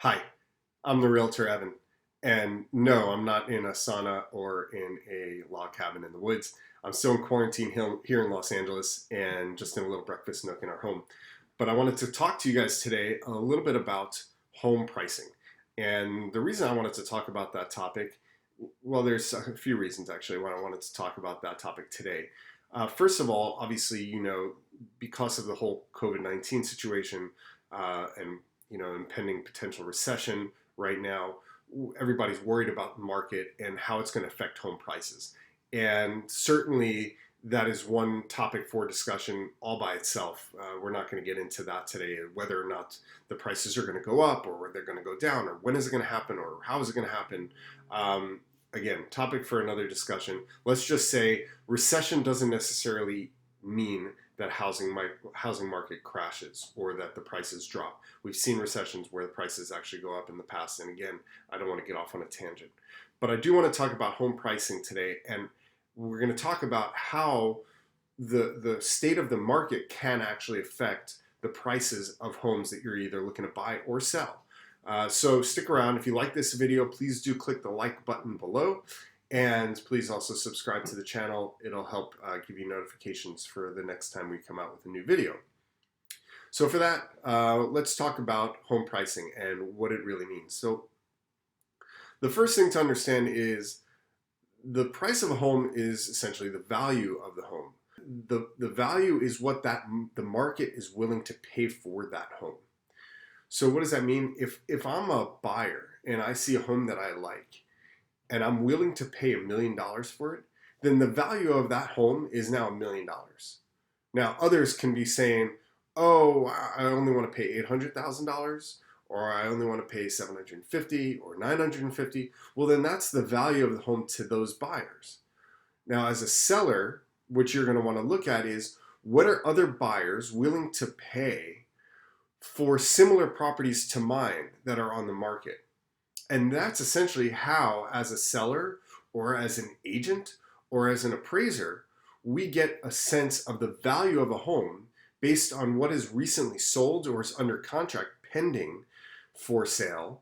Hi, I'm the Realtor Evan. And no, I'm not in a sauna or in a log cabin in the woods. I'm still in quarantine here in Los Angeles and just in a little breakfast nook in our home. But I wanted to talk to you guys today a little bit about home pricing. And the reason I wanted to talk about that topic, well, there's a few reasons actually why I wanted to talk about that topic today. First of all, obviously, because of the whole COVID-19 situation and impending potential recession right now, everybody's worried about the market and how it's going to affect home prices. And certainly that is one topic for discussion all by itself. We're not going to get into that today, whether or not the prices are going to go up or whether they're going to go down or when is it going to happen or how is it going to happen. Again, topic for another discussion. Let's just say recession doesn't necessarily mean that housing market crashes or that the prices drop. We've seen recessions where the prices actually go up in the past. And again, I don't want to get off on a tangent. But I do want to talk about home pricing today. And we're going to talk about how the state of the market can actually affect the prices of homes that you're either looking to buy or sell. So stick around. If you like this video, please do click the like button below. And please also subscribe to the channel. It'll help give you notifications for the next time we come out with a new video. So for that, let's talk about home pricing and what it really means. So the first thing to understand is the price of a home is essentially the value of the home. The value is what the market is willing to pay for that home. So what does that mean? If I'm a buyer and I see a home that I like, and I'm willing to pay $1 million for it, then the value of that home is now $1 million. Now, others can be saying, oh, I only want to pay $800,000, or I only want to pay $750,000 or $950,000. Well, then that's the value of the home to those buyers. Now, as a seller, what you're going to want to look at is what are other buyers willing to pay for similar properties to mine that are on the market? And that's essentially how, as a seller or as an agent or as an appraiser, we get a sense of the value of a home based on what is recently sold or is under contract pending for sale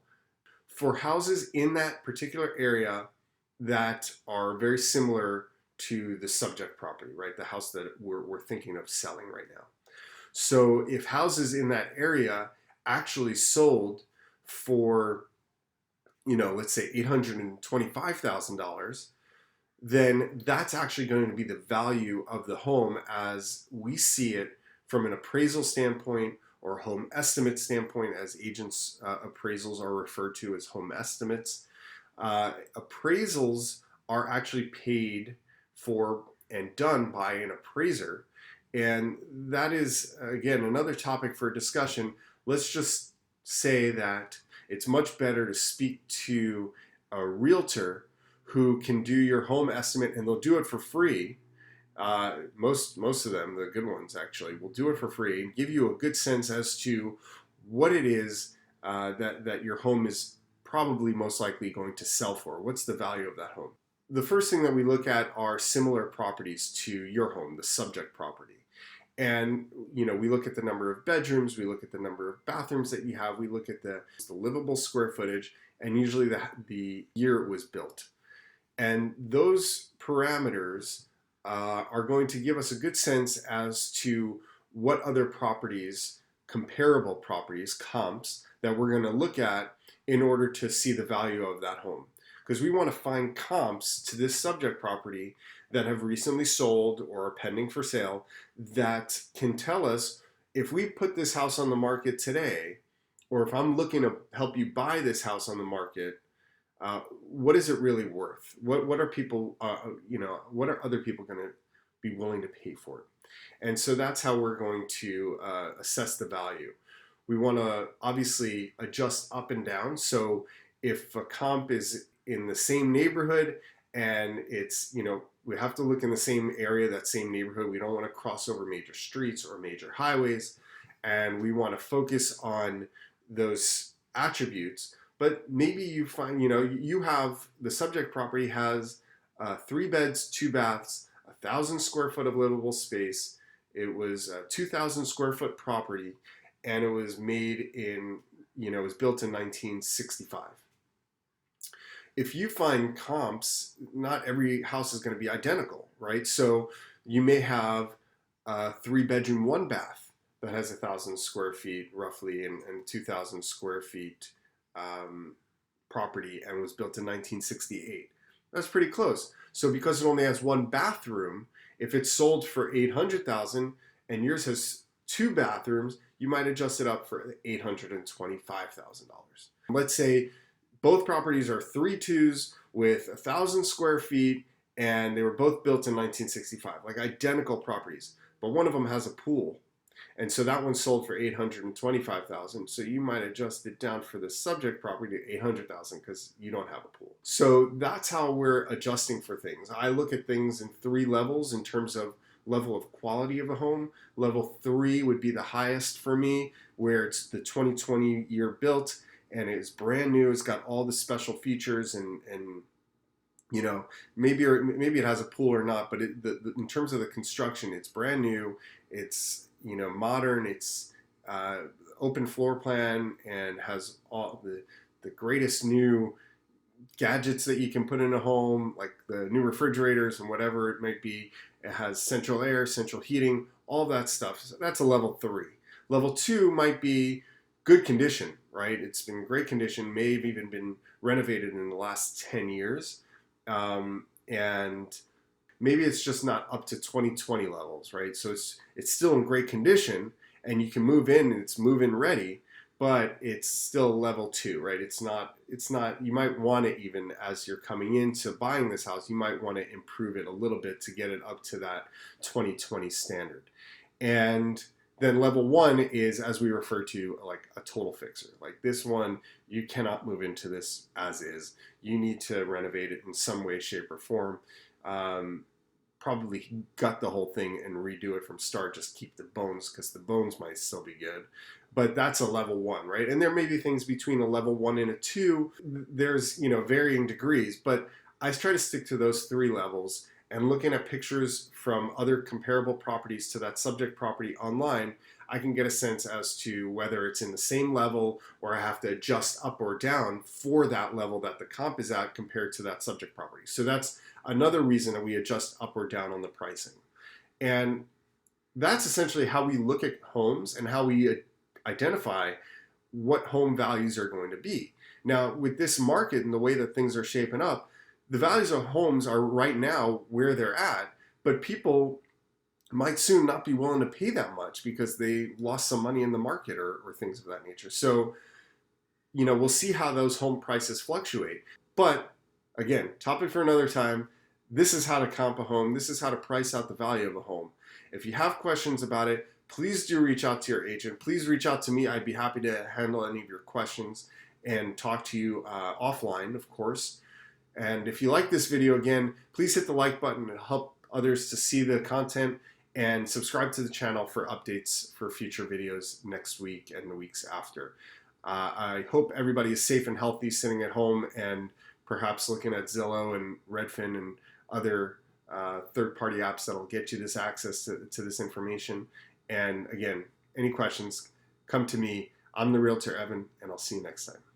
for houses in that particular area that are very similar to the subject property, right? The house that we're thinking of selling right now. So if houses in that area actually sold for let's say $825,000, then that's actually going to be the value of the home as we see it from an appraisal standpoint or home estimate standpoint, as agents' appraisals are referred to as home estimates. Appraisals are actually paid for and done by an appraiser. And that is, again, another topic for discussion. Let's just say that it's much better to speak to a realtor who can do your home estimate, and they'll do it for free. Most of them, the good ones actually, will do it for free and give you a good sense as to what it is that your home is probably most likely going to sell for. What's the value of that home? The first thing that we look at are similar properties to your home, the subject property. And, we look at the number of bedrooms, we look at the number of bathrooms that you have, we look at the livable square footage, and usually the year it was built. And those parameters are going to give us a good sense as to what other properties, comparable properties, comps, that we're going to look at in order to see the value of that home. Because we want to find comps to this subject property that have recently sold or are pending for sale that can tell us if we put this house on the market today, or if I'm looking to help you buy this house on the market, what is it really worth? What are people, what are other people going to be willing to pay for it? And so that's how we're going to assess the value. We want to obviously adjust up and down. So if a comp is in the same neighborhood and it's, we have to look in the same area, that same neighborhood. We don't want to cross over major streets or major highways. And we want to focus on those attributes. But maybe you find, you have, the subject property has 3 beds, 2 baths, 1,000 square foot of livable space. It was a 2,000 square foot property, and it was made in it was built in 1965. If you find comps, not every house is going to be identical, right? So you may have a 3-bedroom, 1-bath that has 1,000 square feet roughly and 2,000 square feet property and was built in 1968. That's pretty close. So because it only has 1 bathroom, if it's sold for 800,000 and yours has 2 bathrooms, you might adjust it up for $825,000. Let's say both properties are 3-2s with 1,000 square feet and they were both built in 1965, like identical properties, but one of them has a pool. And so that one sold for $825,000. So you might adjust it down for the subject property to $800,000 because you don't have a pool. So that's how we're adjusting for things. I look at things in 3 levels in terms of level of quality of a home. Level 3 would be the highest for me, where it's the 2020 year built and it's brand new. It's got all the special features and maybe it has a pool or not, but in terms of the construction, it's brand new. It's modern, it's open floor plan and has all the greatest new gadgets that you can put in a home, like the new refrigerators and whatever it might be. It has central air, central heating, all that stuff. So that's a level 3. Level 2 might be good condition, right? It's been great condition, may have even been renovated in the last 10 years. And maybe it's just not up to 2020 levels, right? So it's still in great condition and you can move in and it's move-in ready, but it's still level 2, right? It's not, you might want to, even as you're coming into buying this house, you might want to improve it a little bit to get it up to that 2020 standard. And then level 1 is, as we refer to, like a total fixer. Like this one, you cannot move into this as is. You need to renovate it in some way, shape, or form. Probably gut the whole thing and redo it from start. Just keep the bones because the bones might still be good. But that's a level 1, right? And there may be things between a level 1 and a 2. There's, varying degrees, but I try to stick to those 3 levels. And looking at pictures from other comparable properties to that subject property online, I can get a sense as to whether it's in the same level or I have to adjust up or down for that level that the comp is at compared to that subject property. So that's another reason that we adjust up or down on the pricing. And that's essentially how we look at homes and how we identify what home values are going to be. Now, with this market and the way that things are shaping up, the values of homes are right now where they're at, but people might soon not be willing to pay that much because they lost some money in the market or things of that nature. So, we'll see how those home prices fluctuate. But again, topic for another time. This is how to comp a home. This is how to price out the value of a home. If you have questions about it, please do reach out to your agent. Please reach out to me. I'd be happy to handle any of your questions and talk to you offline, of course. And if you like this video, again, please hit the like button and help others to see the content, and subscribe to the channel for updates for future videos next week and the weeks after. I hope everybody is safe and healthy sitting at home and perhaps looking at Zillow and Redfin and other third-party apps that'll get you this access to this information. And again, any questions, come to me. I'm the Realtor Evan, and I'll see you next time.